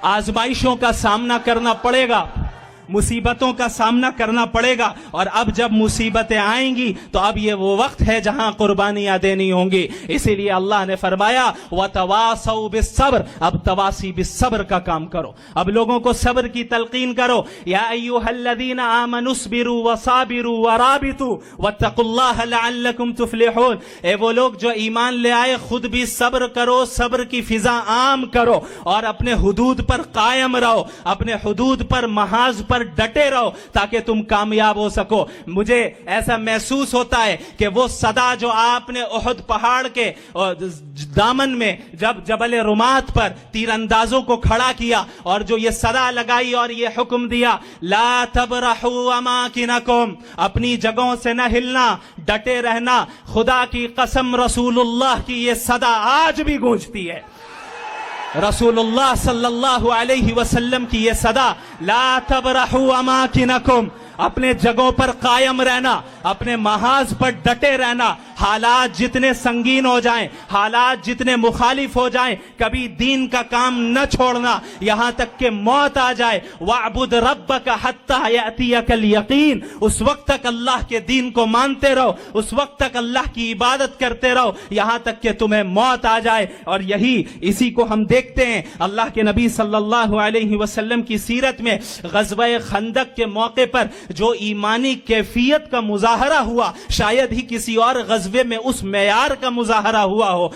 [SPEAKER 1] آزمائشوں کا سامنا کرنا پڑے گا, مصیبتوں کا سامنا کرنا پڑے گا. اور اب جب مصیبتیں آئیں گی تو اب یہ وہ وقت ہے جہاں قربانیاں دینی ہوں گی. اسی لیے اللہ نے فرمایا وَتَوَاصَوْا بِالصَّبْرِ, اب تواسی بالصبر کا کام کرو, اب لوگوں کو صبر کی تلقین کرو. یا ایھا الذین آمنوا اصبروا وصابروا ورابطوا واتقوا اللہ لعلکم تفلحون. اے وہ لوگ جو ایمان لے آئے, خود بھی صبر کرو, صبر کی فضا عام کرو اور اپنے حدود پر قائم رہو, اپنے حدود پر محاذ پر ڈٹے رہو تاکہ تم کامیاب ہو سکو. مجھے ایسا محسوس ہوتا ہے کہ وہ صدا جو آپ نے احد پہاڑ کے دامن میں جب جبل رمات پر تیر اندازوں کو کھڑا کیا اور جو یہ صدا لگائی اور یہ حکم دیا لا تبرحوا اماکنکم, اپنی جگہوں سے نہ ہلنا, ڈٹے رہنا, خدا کی قسم رسول اللہ کی یہ صدا آج بھی گونجتی ہے. رسول اللہ صلی اللہ علیہ وسلم کی یہ صدا لا تبرحوا اماکنکم, اپنے جگہوں پر قائم رہنا, اپنے محاذ پر ڈٹے رہنا. حالات جتنے سنگین ہو جائیں, حالات جتنے مخالف ہو جائیں, کبھی دین کا کام نہ چھوڑنا یہاں تک کہ موت آ جائے. وَاعْبُدْ رَبَّكَ حَتَّى يَأْتِيَكَ الْيَقِينُ, اس وقت تک اللہ کے دین کو مانتے رہو, اس وقت تک اللہ کی عبادت کرتے رہو یہاں تک کہ تمہیں موت آ جائے. اور اسی کو ہم دیکھتے ہیں اللہ کے نبی صلی اللہ علیہ وسلم کی سیرت میں. غزوہ خندق کے موقع پر جو ایمانی کیفیت کا مظاہرہ ہوا شاید ہی کسی اور غزوے غزوے میں اس معیار کا مظاہرہ ہوا ہو.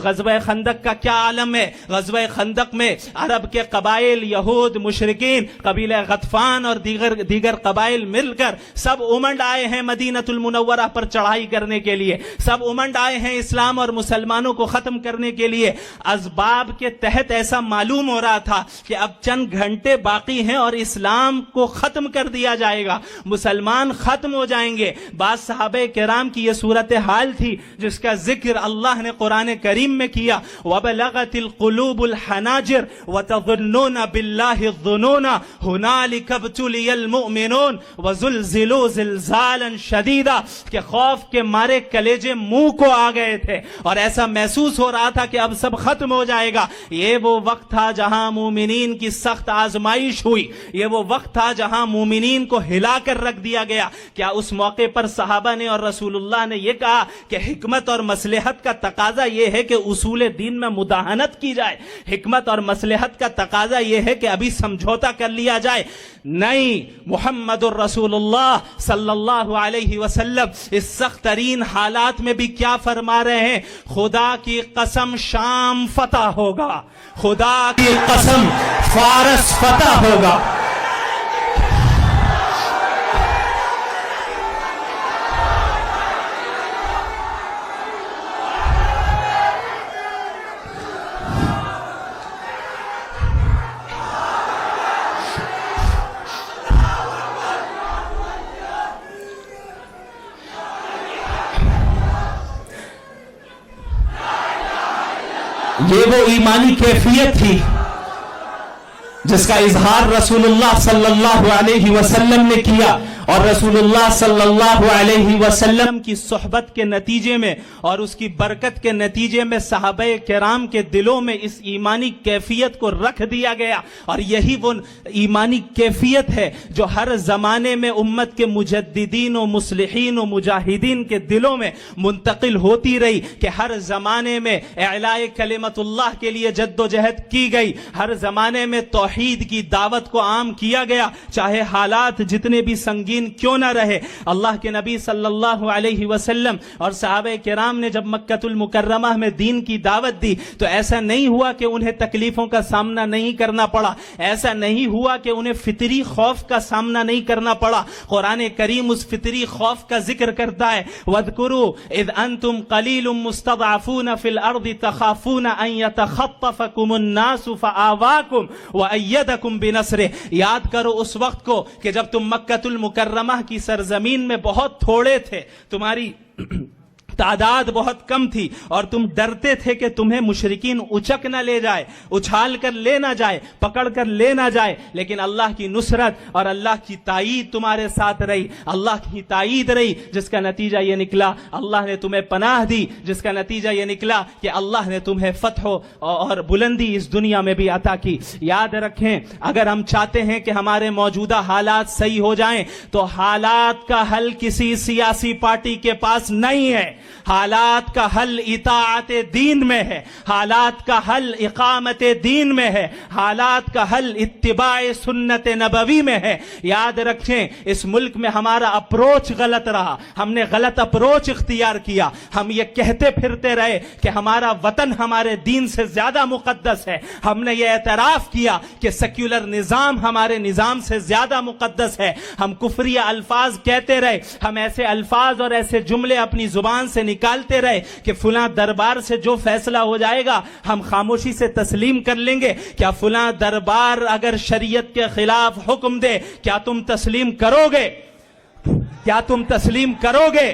[SPEAKER 1] غزوہ خندق کا کیا عالم ہے. غزوہ خندق میں عرب کے قبائل، یہود، مشرکین، قبیلہ غطفان اور دیگر قبائل مل کر سب امنڈ آئے ہیں مدینہ المنورہ پر چڑھائی کرنے کے لیے. سب امنڈ آئے ہیں اسلام اور مسلمانوں کو ختم کرنے کے لیے. اسباب کے تحت ایسا معلوم ہو رہا تھا کہ اب چند گھنٹے باقی ہیں اور اسلام کو ختم کر دیا جائے گا، مسلمان ختم ہو جائیں گے. بعض صحابہ کرام کی یہ صورتحال تھی جس کا ذکر اللہ نے قرآن کریم میں کیا. وَبَلَغَتِ الْقُلُوبُ الْحَنَاجِرَ وَتَظُنُّونَ بِاللَّهِ الظُّنُونَ هُنَالِكَ ابْتُلِيَ الْمُؤْمِنُونَ وَزُلْزِلُوا زِلْزَالًا شَدِيدًا کہ خوف کے مارے کلیجے منہ کو آ گئے تھے اور ایسا محسوس ہو رہا تھا کہ اب سب ختم ہو جائے گا. یہ وہ وقت تھا جہاں مومنین کی سخت آزمائش ہوئی. یہ وہ وقت تھا جہاں مومنین کو ہلا کر رکھ دیا گیا. کیا اس موقع پر صحابہ نے اور رسول اللہ نے یہ کہا کہ حکمت اور مصلحت کا تقاضا یہ ہے کہ اصول دین میں مداہنت کی جائے، حکمت اور مصلحت کا تقاضا یہ ہے کہ ابھی سمجھوتا کر لیا جائے؟ نہیں. محمد الرسول اللہ صلی اللہ علیہ وسلم اس سخت ترین حالات میں بھی کیا فرما رہے ہیں؟ خدا کی قسم شام فتح ہوگا، خدا کی قسم فارس فتح ہوگا. یہ وہ ایمانی کیفیت تھی جس کا اظہار رسول اللہ صلی اللہ علیہ وسلم نے کیا، اور رسول اللہ صلی اللہ علیہ وسلم کی صحبت کے نتیجے میں اور اس کی برکت کے نتیجے میں صحابہ کرام کے دلوں میں اس ایمانی کیفیت کو رکھ دیا گیا. اور یہی وہ ایمانی کیفیت ہے جو ہر زمانے میں امت کے مجددین و مصلحین و مجاہدین کے دلوں میں منتقل ہوتی رہی کہ ہر زمانے میں اعلاء کلمت اللہ کے لیے جد و جہد کی گئی، ہر زمانے میں توحید کی دعوت کو عام کیا گیا، چاہے حالات جتنے بھی سنگین کیوں نہ رہے. اللہ کے نبی صلی اللہ علیہ وسلم اور صحابہ کرام نے جب مکہ المکرمہ میں دین کی دعوت دی تو ایسا نہیں ہوا کہ انہیں تکلیفوں کا سامنا نہیں کرنا پڑا، ایسا نہیں ہوا کہ انہیں فطری خوف کا سامنا نہیں کرنا پڑا. قرآن کریم اس فطری خوف کا ذکر کرتا ہے. وَاذْكُرُوا اِذْ أَنْتُمْ قَلِيلٌ مُسْتَضْعَفُونَ فِي الْأَرْضِ تَخَافُونَ أَنْ يَتَخَطَّفَكُمُ النَّاسُ فَآوَاكُمْ وَأَيَّدَكُمْ بِنَصْرِهِ. یاد کرو اس وقت کو کہ جب تم مکہ المکرمہ کی سرزمین میں بہت تھوڑے تھے، تمہاری تعداد بہت کم تھی اور تم ڈرتے تھے کہ تمہیں مشرکین اچک نہ لے جائے، اچھال کر لے نہ جائے، پکڑ کر لے نہ جائے. لیکن اللہ کی نصرت اور اللہ کی تائید تمہارے ساتھ رہی، اللہ کی تائید رہی، جس کا نتیجہ یہ نکلا اللہ نے تمہیں پناہ دی، جس کا نتیجہ یہ نکلا کہ اللہ نے تمہیں فتح اور بلندی اس دنیا میں بھی عطا کی. یاد رکھیں، اگر ہم چاہتے ہیں کہ ہمارے موجودہ حالات صحیح ہو جائیں تو حالات کا حل کسی سیاسی پارٹی کے پاس نہیں ہے. حالات کا حل اطاعت دین میں ہے، حالات کا حل اقامت دین میں ہے، حالات کا حل اتباع سنت نبوی میں ہے. یاد رکھیں، اس ملک میں ہمارا اپروچ غلط رہا، ہم نے غلط اپروچ اختیار کیا. ہم یہ کہتے پھرتے رہے کہ ہمارا وطن ہمارے دین سے زیادہ مقدس ہے. ہم نے یہ اعتراف کیا کہ سیکولر نظام ہمارے نظام سے زیادہ مقدس ہے. ہم کفریہ الفاظ کہتے رہے، ہم ایسے الفاظ اور ایسے جملے اپنی زبان سے نکالتے رہے کہ فلاں دربار سے جو فیصلہ ہو جائے گا ہم خاموشی سے تسلیم کر لیں گے. کیا فلاں دربار اگر شریعت کے خلاف حکم دے کیا تم تسلیم کرو گے؟ کیا تم تسلیم کرو گے؟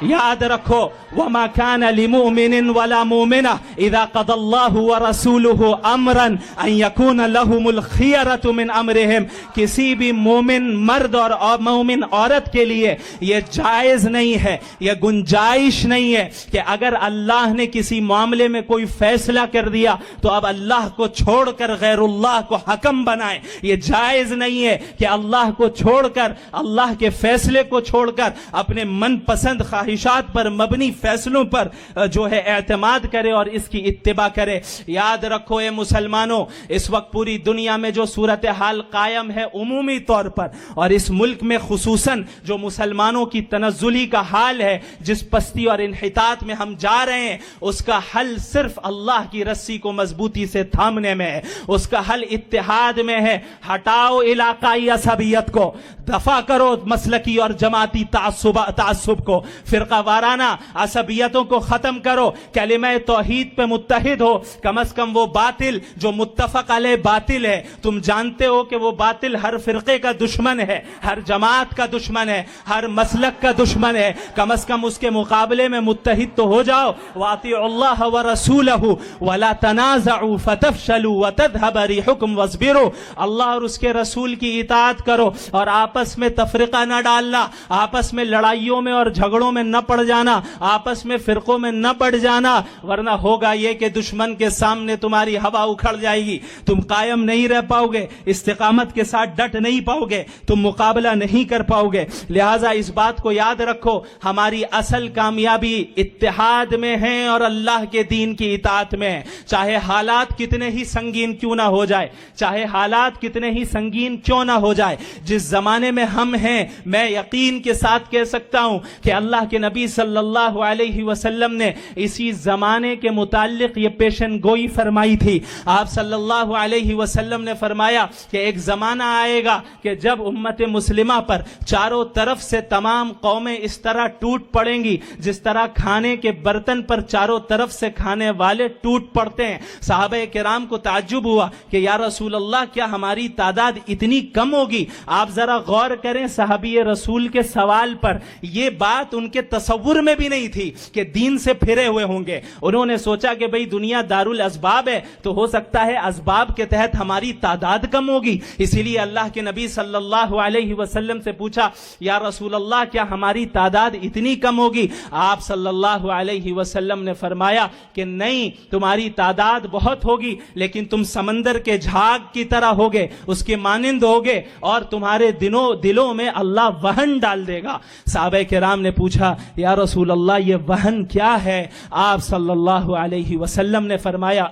[SPEAKER 1] یاد رکھو، وَمَا كَانَ لِمُؤْمِنٍ وَلَا مُؤْمِنَةٍ إِذَا قَضَى اللَّهُ وَرَسُولُهُ أَمْرًا أَن يَكُونَ لَهُمُ الْخِيَرَةُ مِنْ أَمْرِهِمْ. کسی بھی مومن مرد اور مومن عورت کے لیے یہ جائز نہیں ہے، یہ گنجائش نہیں ہے کہ اگر اللہ نے کسی معاملے میں کوئی فیصلہ کر دیا تو اب اللہ کو چھوڑ کر غیر اللہ کو حکم بنائیں. یہ جائز نہیں ہے کہ اللہ کو چھوڑ کر، اللہ کے فیصلے کو چھوڑ کر اپنے من پسند خواہش خواہشات پر مبنی فیصلوں پر جو ہے اعتماد کرے اور اس کی اتباع کرے۔ یاد رکھو اے مسلمانوں، اس وقت پوری دنیا میں جو صورتحال قائم ہے عمومی طور پر، اور اس ملک میں خصوصاً جو مسلمانوں کی تنزلی کا حال ہے، جس پستی اور انحطاط میں ہم جا رہے ہیں، اس کا حل صرف اللہ کی رسی کو مضبوطی سے تھامنے میں ہے، اس کا حل اتحاد میں ہے۔ ہٹاؤ علاقائی عصبیت کو، دفع کرو مسلکی اور جماعتی تعصب کو، فرقہ وارانہ عصبیتوں کو ختم کرو، کلمہ توحید پہ متحد ہو۔ کم از کم وہ باطل جو متفق علیہ باطل ہے، تم جانتے ہو کہ وہ باطل ہر فرقے کا دشمن ہے، ہر جماعت کا دشمن ہے، ہر مسلک کا دشمن ہے، کم از کم اس کے مقابلے میں متحد تو ہو جاؤ۔ وَأَطِيعُوا اللَّهَ وَرَسُولَهُ وَلَا تَنَازَعُوا فَتَفْشَلُوا وَتَذْهَبَ رِيحُكُمْ وَاصْبِرُوا۔ اللہ اور اس کے رسول کی اطاعت کرو اور آپس میں تفرقہ نہ ڈالنا، آپس میں لڑائیوں میں اور جھگڑوں میں نہ پڑ جانا، آپس میں فرقوں میں نہ پڑ جانا، ورنہ ہوگا یہ کہ دشمن کے سامنے تمہاری ہوا اکھڑ جائے گی، تم قائم نہیں رہ پاؤ گے، استقامت کے ساتھ ڈٹ نہیں پاؤ گے، تم مقابلہ نہیں کر پاؤ گے۔ لہٰذا اس بات کو یاد رکھو، ہماری اصل کامیابی اتحاد میں ہے اور اللہ کے دین کی اطاعت میں ہے، چاہے حالات کتنے ہی سنگین کیوں نہ ہو جائے، چاہے حالات کتنے ہی سنگین کیوں نہ ہو جائے۔ جس زمانے میں ہم ہیں، میں یقین کے ساتھ کہہ سکتا ہوں کہ اللہ کے نبی صلی اللہ علیہ وسلم نے اسی زمانے کے متعلق یہ پیشن گوئی فرمائی تھی۔ آپ صلی اللہ علیہ وسلم نے فرمایا کہ ایک زمانہ آئے گا کہ جب امت مسلمہ پر چاروں طرف سے تمام قومیں اس طرح ٹوٹ پڑیں گی جس طرح کھانے کے برتن پر چاروں طرف سے کھانے والے ٹوٹ پڑتے ہیں۔ صحابہ کرام کو تعجب ہوا کہ یا رسول اللہ، کیا ہماری تعداد اتنی کم ہوگی؟ آپ ذرا غور کریں صحابی رسول کے سوال پر، یہ بات ان کے تصور میں بھی نہیں تھی کہ دین سے پھرے ہوئے ہوں گے۔ انہوں نے سوچا کہ بھئی دنیا دارالاسباب ہے، تو ہو سکتا ہے اسباب کے تحت ہماری تعداد کم ہوگی، اسی لیے اللہ کے نبی صلی اللہ علیہ وسلم سے پوچھا یا رسول اللہ، کیا ہماری تعداد اتنی کم ہوگی؟ آپ صلی اللہ علیہ وسلم نے فرمایا کہ نہیں، تمہاری تعداد بہت ہوگی، لیکن تم سمندر کے جھاگ کی طرح ہوگے، اس کے مانند ہوگے، اور تمہارے دلوں میں اللہ وہن ڈال دے گا۔ صحابہ کرام نے پوچھا یا رسول اللہ، یہ وہن کیا ہے؟ آپ صلی اللہ علیہ وسلم نے فرمایا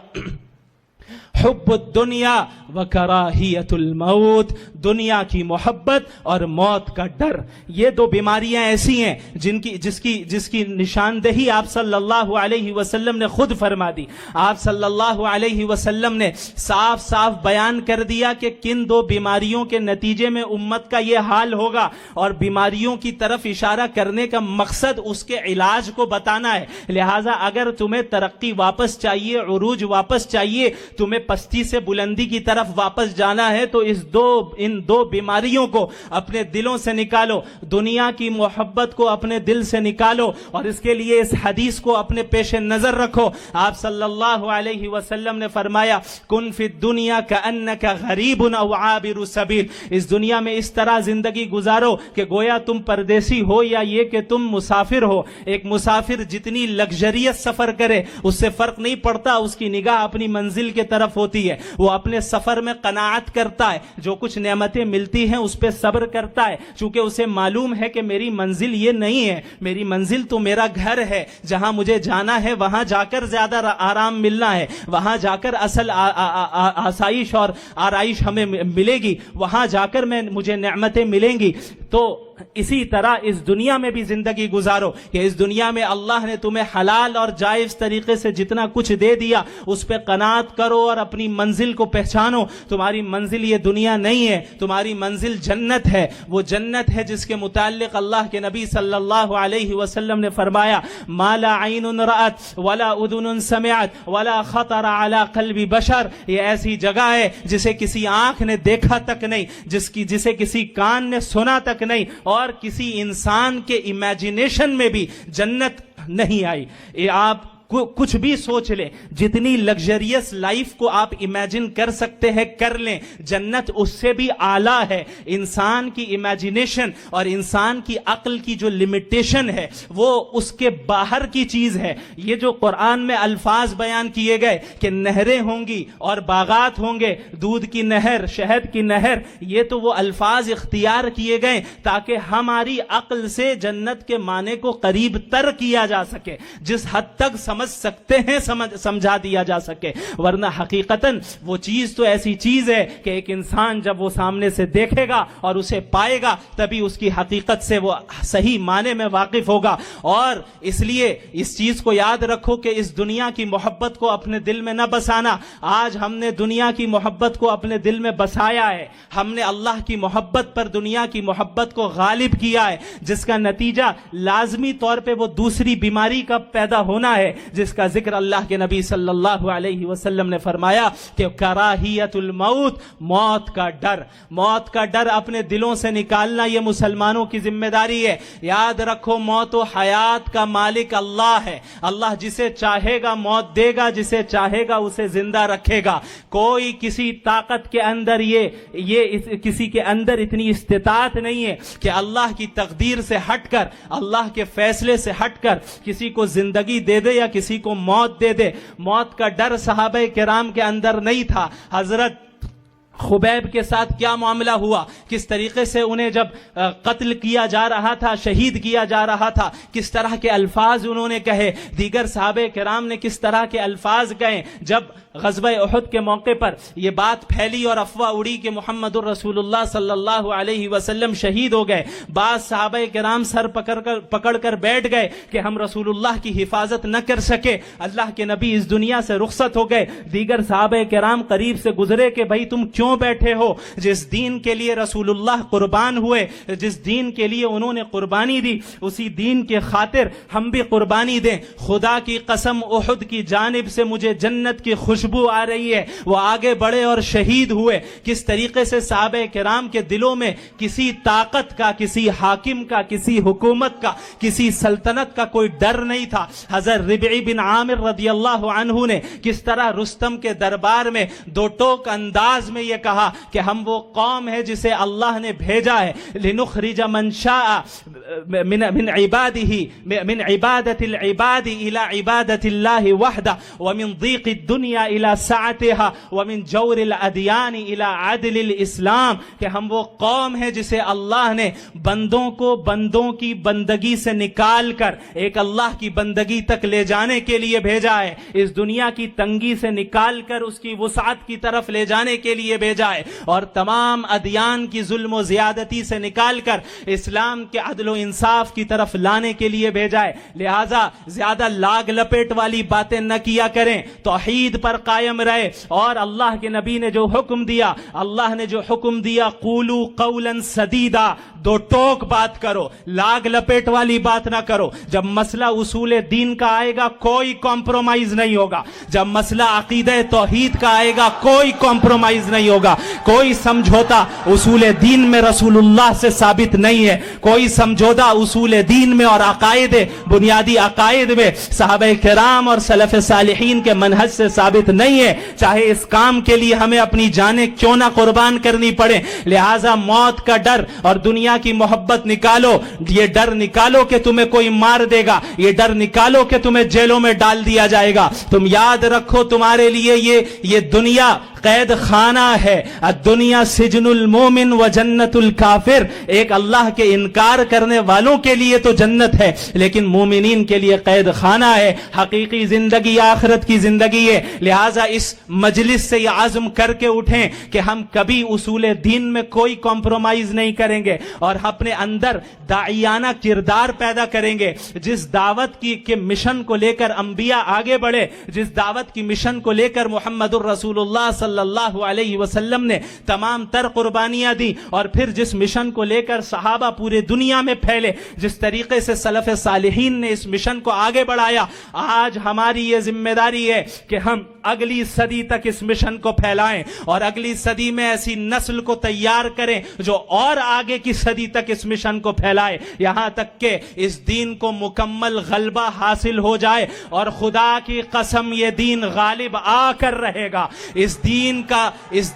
[SPEAKER 1] حب الدنیا وکراہیت الموت، دنیا کی محبت اور موت کا ڈر۔ یہ دو بیماریاں ایسی ہیں جس کی نشاندہی آپ صلی اللہ علیہ وسلم نے خود فرما دی۔ آپ صلی اللہ علیہ وسلم نے صاف صاف بیان کر دیا کہ کن دو بیماریوں کے نتیجے میں امت کا یہ حال ہوگا، اور بیماریوں کی طرف اشارہ کرنے کا مقصد اس کے علاج کو بتانا ہے۔ لہٰذا اگر تمہیں ترقی واپس چاہیے، عروج واپس چاہیے، تمہیں پستی سے بلندی کی طرف واپس جانا ہے، تو ان دو بیماریوں کو اپنے دلوں سے نکالو، دنیا کی محبت کو اپنے دل سے نکالو، اور اس کے لیے اس حدیث کو اپنے پیش نظر رکھو۔ آپ صلی اللہ علیہ وسلم نے فرمایا کن فی الدنیا کأنک غریب او عابر سبیل، اس دنیا میں اس طرح زندگی گزارو کہ گویا تم پردیسی ہو یا یہ کہ تم مسافر ہو۔ ایک مسافر جتنی لگژریت سفر کرے اس سے فرق نہیں پڑتا، اس کی نگاہ اپنی منزل کے طرف ہوتی ہے، وہ اپنے سفر میں قناعت کرتا ہے، جو کچھ نعمتیں ملتی ہیں اس پہ صبر کرتا ہے، چونکہ اسے معلوم ہے کہ میری منزل یہ نہیں ہے، میری منزل تو میرا گھر ہے، جہاں مجھے جانا ہے وہاں جا کر زیادہ آرام ملنا ہے، وہاں جا کر اصل آسائش اور آرائش ہمیں ملے گی، وہاں جا کر مجھے نعمتیں ملیں گی۔ تو اسی طرح اس دنیا میں بھی زندگی گزارو کہ اس دنیا میں اللہ نے تمہیں حلال اور جائز طریقے سے جتنا کچھ دے دیا اس پہ قناعت کرو اور اپنی منزل کو پہچانو۔ تمہاری منزل یہ دنیا نہیں ہے، تمہاری منزل جنت ہے، وہ جنت ہے جس کے متعلق اللہ کے نبی صلی اللہ علیہ وسلم نے فرمایا ما لا عین رأت ولا اذن سمعت ولا خطر علی قلب بشر، یہ ایسی جگہ ہے جسے کسی آنکھ نے دیکھا تک نہیں، جسے کسی کان نے سنا تک نہیں، اور کسی انسان کے امیجنیشن میں بھی جنت نہیں آئی۔ آپ کچھ بھی سوچ لیں, جتنی لگژریس لائف کو آپ امیجن کر سکتے ہیں کر لیں, جنت اس سے بھی اعلیٰ ہے. انسان کی امیجنیشن اور انسان کی عقل کی جو لمیٹیشن ہے وہ اس کے باہر کی چیز ہے. یہ جو قرآن میں الفاظ بیان کیے گئے کہ نہریں ہوں گی اور باغات ہوں گے, دودھ کی نہر, شہد کی نہر, یہ تو وہ الفاظ اختیار کیے گئے تاکہ ہماری عقل سے جنت کے معنی کو قریب تر کیا جا سکے, جس حد تک سمجھ سکتے ہیں سمجھا دیا جا سکے. ورنہ حقیقتاً وہ چیز تو ایسی چیز ہے کہ ایک انسان جب وہ سامنے سے دیکھے گا اور اسے پائے گا تبھی اس کی حقیقت سے وہ صحیح معنی میں واقف ہوگا. اور اس لیے اس چیز کو یاد رکھو کہ اس دنیا کی محبت کو اپنے دل میں نہ بسانا. آج ہم نے دنیا کی محبت کو اپنے دل میں بسایا ہے, ہم نے اللہ کی محبت پر دنیا کی محبت کو غالب کیا ہے, جس کا نتیجہ لازمی طور پہ وہ دوسری بیماری کا پیدا ہونا ہے جس کا ذکر اللہ کے نبی صلی اللہ علیہ وسلم نے فرمایا کہ کراہیت الموت, موت کا ڈر. موت کا ڈر اپنے دلوں سے نکالنا یہ مسلمانوں کی ذمہ داری ہے. یاد رکھو موت و حیات کا مالک اللہ ہے. اللہ جسے چاہے گا موت دے گا, جسے چاہے گا اسے زندہ رکھے گا. کوئی کسی طاقت کے اندر یہ کسی کے اندر اتنی استطاعت نہیں ہے کہ اللہ کی تقدیر سے ہٹ کر, اللہ کے فیصلے سے ہٹ کر کسی کو زندگی دے دے یا کسی کو موت دے دے. موت کا ڈر صحابہ کرام کے اندر نہیں تھا. حضرت خبیب کے ساتھ کیا معاملہ ہوا, کس طریقے سے انہیں جب قتل کیا جا رہا تھا, شہید کیا جا رہا تھا, کس طرح کے الفاظ انہوں نے کہے, دیگر صحابہ کرام نے کس طرح کے الفاظ کہے. جب غزوہ احد کے موقع پر یہ بات پھیلی اور افواہ اڑی کہ محمد الرسول اللہ صلی اللہ علیہ وسلم شہید ہو گئے, بعض صحابہ کرام سر پکڑ کر بیٹھ گئے کہ ہم رسول اللہ کی حفاظت نہ کر سکے, اللہ کے نبی اس دنیا سے رخصت ہو گئے. دیگر صحابہ کرام قریب سے گزرے کہ بھائی تم کیوں بیٹھے ہو, جس دین کے لیے رسول اللہ قربان ہوئے, جس دین کے لیے انہوں نے قربانی دی, اسی دین کے خاطر ہم بھی قربانی دیں. خدا کی قسم احد کی جانب سے مجھے جنت کی خوشبو آ رہی ہے. وہ آگے بڑھے اور شہید ہوئے. کس طریقے سے صحابہ کرام کے دلوں میں کسی طاقت کا, کسی حاکم کا, کسی حکومت کا, کسی سلطنت کا کوئی ڈر نہیں تھا. حضرت ربعی بن عامر رضی اللہ عنہ نے کس طرح رستم کے دربار میں دو ٹوک انداز میں یہ کہا کہ ہم وہ قوم ہے جسے اللہ نے بھیجا ہے, لنخرج من شاء من عباده من عبادة العباد الى عبادة الله وحده ومن ضيق الدنيا الى سعتها ومن جور الاديان الى عدل الاسلام, کہ ہم وہ قوم ہے جسے اللہ نے بندوں کو بندوں کی بندگی سے نکال کر ایک اللہ کی بندگی تک لے جانے کے لیے بھیجا ہے, اس دنیا کی تنگی سے نکال کر اس کی وسعت کی طرف لے جانے کے لیے بھیجا ہے, اور تمام ادیان کی ظلم و زیادتی سے نکال کر اسلام کے عدل و انصاف کی طرف لانے کے لیے بھیجا ہے. لہذا زیادہ لاگ لپیٹ والی باتیں نہ کیا کریں, توحید پر قائم رہے. اور اللہ کے نبی نے جو حکم دیا, اللہ نے جو حکم دیا, قولوا قولا سدیدا, دو ٹوک بات کرو, لاگ لپیٹ والی بات نہ کرو. جب مسئلہ اصول دین کا آئے گا کوئی کمپرومائز نہیں ہوگا, جب مسئلہ عقیدہ توحید کا آئے گا کوئی کمپرومائز نہیں ہوگا. کوئی سمجھوتا اصول دین میں رسول اللہ سے ثابت نہیں ہے, کوئی سمجھوتا اصول دین میں اور عقائد, بنیادی عقائد میں صحابہ کرام اور سلف صالحین کے منہج سے ثابت نہیں ہے, چاہے اس کام کے لیے ہمیں اپنی جانیں کیوں نہ قربان کرنی پڑے. لہٰذا موت کا ڈر اور دنیا کی محبت نکالو. یہ ڈر نکالو کہ تمہیں کوئی مار دے گا, یہ ڈر نکالو کہ تمہیں جیلوں میں ڈال دیا جائے گا. تم یاد رکھو تمہارے لیے یہ دنیا قید خانہ ہے. الدنیا سجن المومن و جنت الکافر. ایک اللہ کے انکار کرنے والوں کے لیے تو جنت ہے, لیکن مومنین کے لیے قید خانہ ہے. حقیقی زندگی آخرت کی زندگی ہے. لہٰذا اس مجلس سے یہ عزم کر کے اٹھیں کہ ہم کبھی اصول دین میں کوئی کمپرومائز نہیں کریں گے, اور اپنے اندر داعیانہ کردار پیدا کریں گے. جس دعوت کے مشن کو لے کر انبیاء آگے بڑھے, جس دعوت کی مشن کو لے کر محمد الرسول اللہ صلی صلی اللہ علیہ وسلم نے تمام تر قربانیاں دی، اور پھر جس مشن کو لے کر صحابہ پورے دنیا میں پھیلے، جس طریقے سے سلف صالحین نے اس مشن کو آگے بڑھایا، آج ہماری یہ ذمہ داری ہے کہ ہم اگلی صدی تک اس مشن کو پھیلائیں اور اگلی صدی میں ایسی نسل کو تیار کریں جو اور آگے کی صدی تک اس مشن کو پھیلائے، یہاں تک کہ اس دین کو مکمل غلبہ حاصل ہو جائے، اور خدا کی قسم یہ دین غالب آ کر رہے گا۔ اس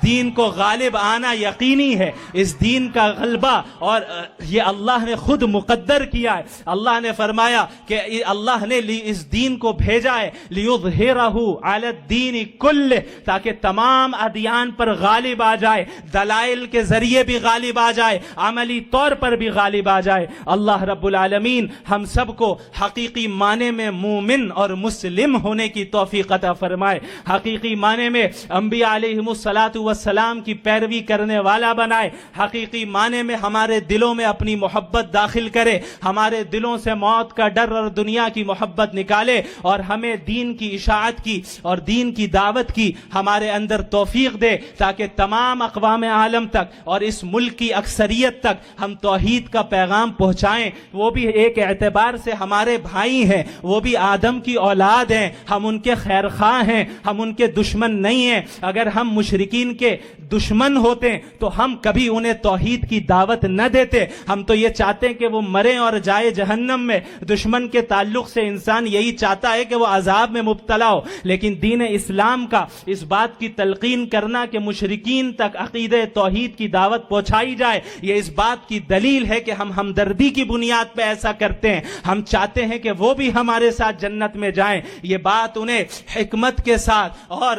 [SPEAKER 1] دین کو غالب آنا یقینی ہے، اس دین کا غلبہ، اور یہ اللہ نے خود مقدر کیا ہے۔ اللہ نے فرمایا کہ اللہ نے اس دین کو بھیجا ہے لِيُظْهِرَهُ عَلَى الدِّينِ كُلِّهِ، تاکہ تمام ادیان پر غالب آ جائے، دلائل کے ذریعے بھی غالب آ جائے، عملی طور پر بھی غالب آ جائے۔ اللہ رب العالمین ہم سب کو حقیقی معنی میں مومن اور مسلم ہونے کی توفیق عطا فرمائے، حقیقی معنی میں انبیاء علیہم السلام کی پیروی کرنے والا بنائے، حقیقی معنی میں ہمارے دلوں میں اپنی محبت داخل کرے، ہمارے دلوں سے موت کا ڈر اور دنیا کی محبت نکالے، اور ہمیں دین کی اشاعت کی اور دین کی دعوت کی ہمارے اندر توفیق دے، تاکہ تمام اقوام عالم تک اور اس ملک کی اکثریت تک ہم توحید کا پیغام پہنچائیں۔ وہ بھی ایک اعتبار سے ہمارے بھائی ہیں، وہ بھی آدم کی اولاد ہیں، ہم ان کے خیر خواہ ہیں، ہم ان کے دشمن نہیں ہیں۔ اگر ہم مشرکین کے دشمن ہوتے تو ہم کبھی انہیں توحید کی دعوت نہ دیتے، ہم تو یہ چاہتے ہیں کہ وہ مریں اور جائے جہنم میں۔ دشمن کے تعلق سے انسان یہی چاہتا ہے کہ وہ عذاب میں مبتلا ہو، لیکن دین اسلام کا اس بات کی تلقین کرنا کہ مشرکین تک عقیدہ توحید کی دعوت پہنچائی جائے، یہ اس بات کی دلیل ہے کہ ہم ہمدردی کی بنیاد پہ ایسا کرتے ہیں، ہم چاہتے ہیں کہ وہ بھی ہمارے ساتھ جنت میں جائیں۔ یہ بات انہیں حکمت کے ساتھ اور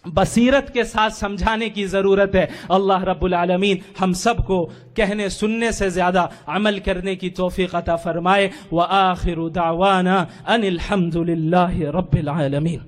[SPEAKER 1] بصیرت کے ساتھ سمجھانے کی ضرورت ہے۔ اللہ رب العالمین ہم سب کو کہنے سننے سے زیادہ عمل کرنے کی توفیق عطا فرمائے۔ وآخر دعوانا ان الحمد للہ رب العالمین۔